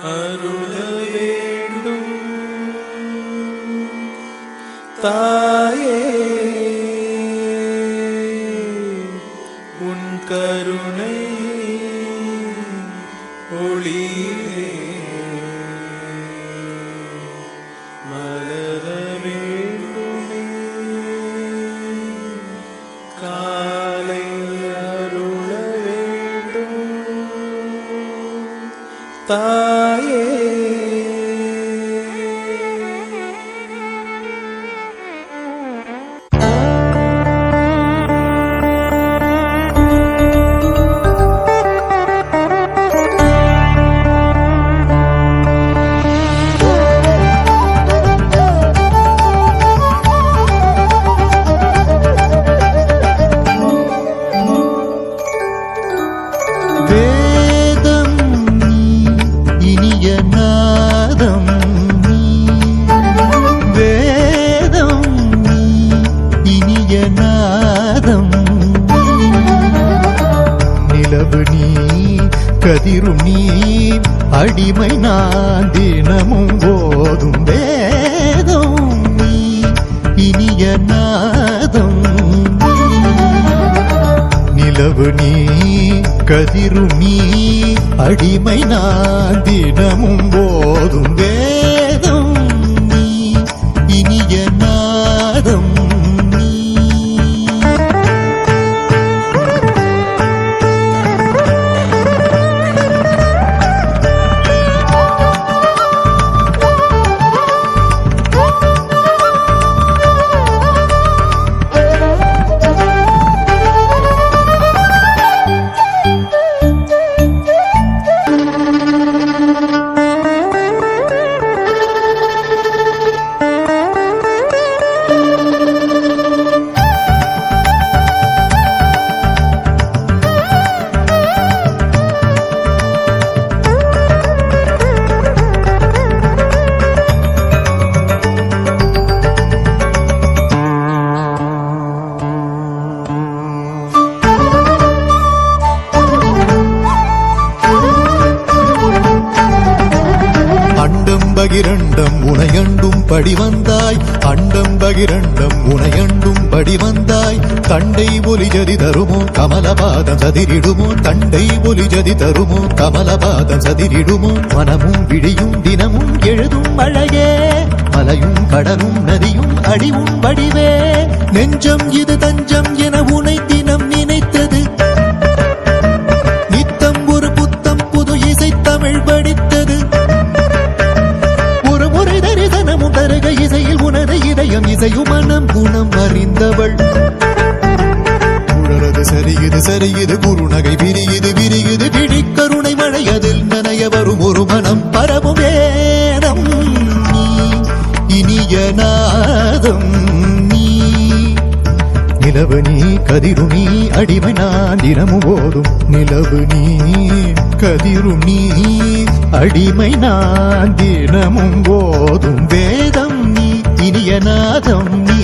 அருள வேண்டும் தாயே உன் கருணை ஒளியே மலர வேண்டுமே காலை அருள வேண்டும் தாயே. கதிரும் நீ அடிமை நான் தினமும் போதும் வேதம் நீ இனிய நாதம் நிலவு நீ கதிரும் நீ அடிமை நான் தினமும் போதும் வேதம் நீ இனிய நாதம். பகிரண்டம் உனையண்டும் படி வந்தாய் அண்டம் பகிரண்டம் உனையண்டும் படி வந்தாய் தண்டை ஒலி ஜதி தருமோ கமலபாதம் சதிரிடுமோ தண்டை ஒலி ஜதி தருமோ கமலபாதம் சதிரிடுமோ மனமும் விழியும் தினமும் எழுதும் மழையே மலையும் கடலும் நதியும் அடிவும் வடிவே நெஞ்சம் இது தஞ்சம் என உனை தினம் நினைத்தது நித்தம் ஒரு புத்தம் புது இசை தமிழ் படித்தது தரிசனமும் தருக இசையில் உனது இதயம் இசையும் மனம் குணம் அறிந்தவள் உழறது சரியுது சரியுது குறுநகை விரியுது விரியுது விழி கருணை மழை அதில் நனைய வரும் ஒரு மனம் பரவும் வேதம் நீ இனிய நாதம் நீ நிலவு நீ கதிரு நீ அடிமை நான் தினமும் போதும் நிலவு நீ கதிரு நீ அடிமை நான் தினமும் போதும் வேதம் நீ இனிய நாதம் நீ.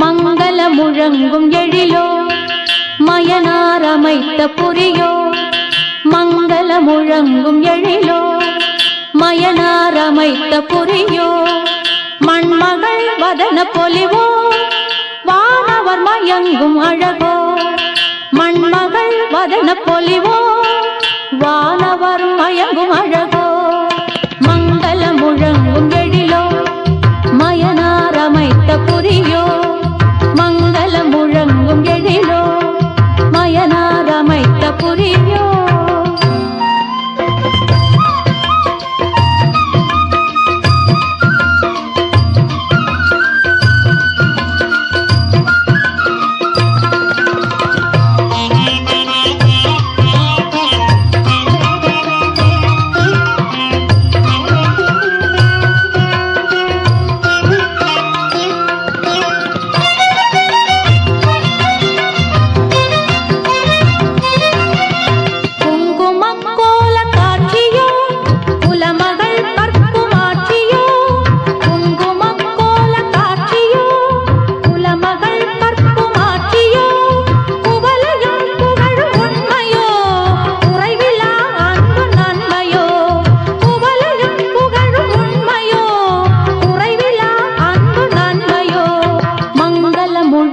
மங்கள முழங்கும் எழிலோ மயனார் அமைத்த புரியோ மங்கள முழங்கும் எழிலோ மயனார் அமைத்த புரியோ மண்மகள் வதன பொலிவோ வானவர் மயங்கும் அழகோ மண்மகள் வதன பொலிவோ வானவர் மயங்கும் அழகோ மங்கள முழங்கும் எழிலோ மயனார் அமைத்த புரியோ மங்கள முழங்கும் எழிலோ மயனார் அமைத்த புரியோ.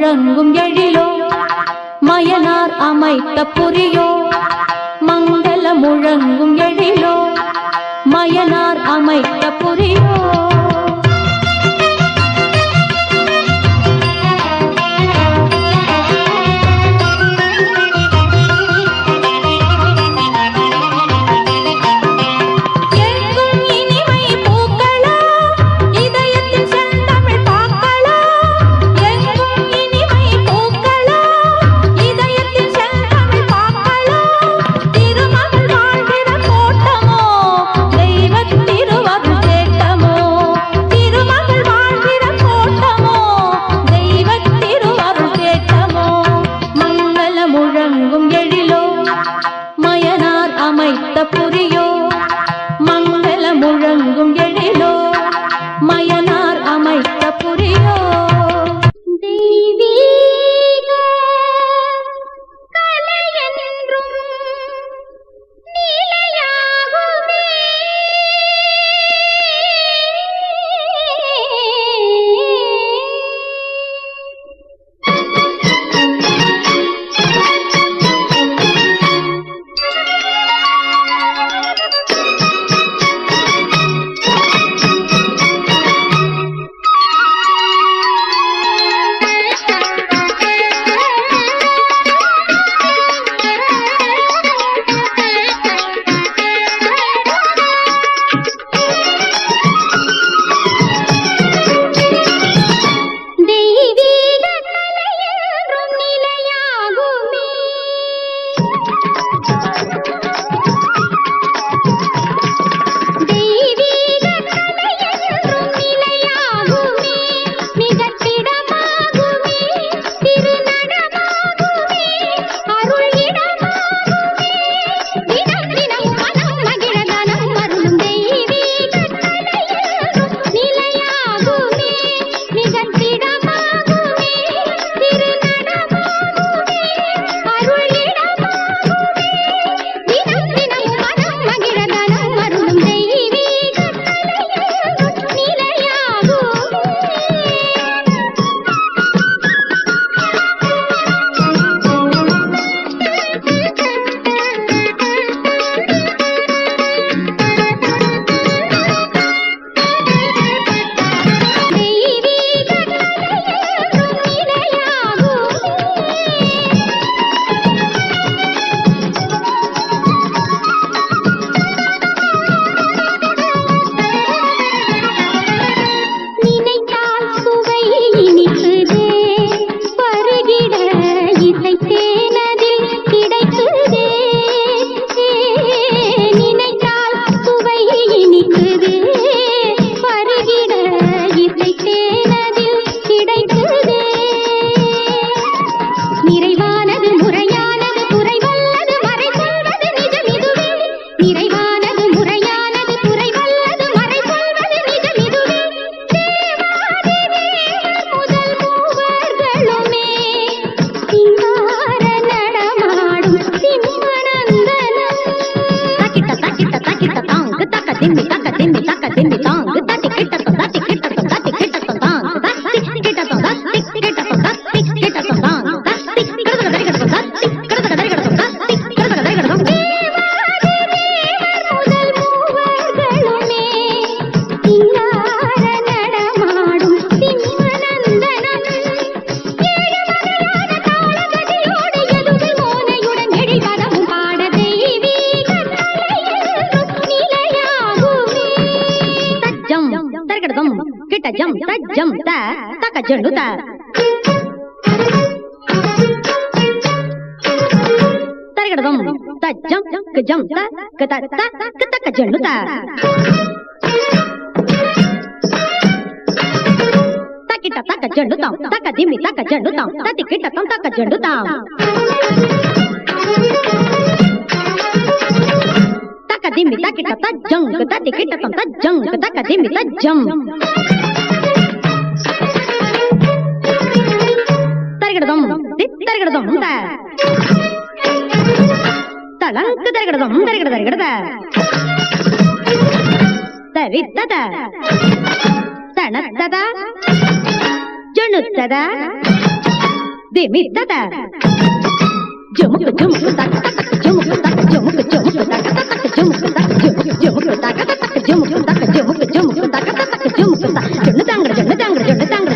முழங்கும் எழிலோ மயனார் அமைத்த புரியோ மங்கள முழங்கும் எழிலோ மயனார் அமைத்த புரியோ புரியோ மங்கள முழங்கும் எழிலோ மயனார் அமைத்த புரியோ தெய்வீக கலையென்றும் நிலையாகுமே జండుతా తరగడదం తజ్జం కజం కత కత జండుతా తకిట తక జండుతాం తక దిమి తక జండుతాం తతికిట తం తక జండుతాం తక దిమి తకిట తజ్జం తతికిట తం తజ్జం తక దిమి తజ్జం தரகடதம் தளங்கு தரகடதம் தரகட தரித்தத தனத்தத ஜனுத்தத திமி தத ஜமுக்கு ஜமுக்கு தக தக ஜமுக்கு தக ஜமுக்கு ஜமுக்கு தக தக ஜமுக்கு தக ஜமுக்கு தக தக ஜமுக்கு தக ஜமுக்கு ஜமுக்கு தக தக ஜமுக்கு தக ஜொன்னு தாங்கற ஜொன்னு தாங்கற ஜொன்னு தாங்கற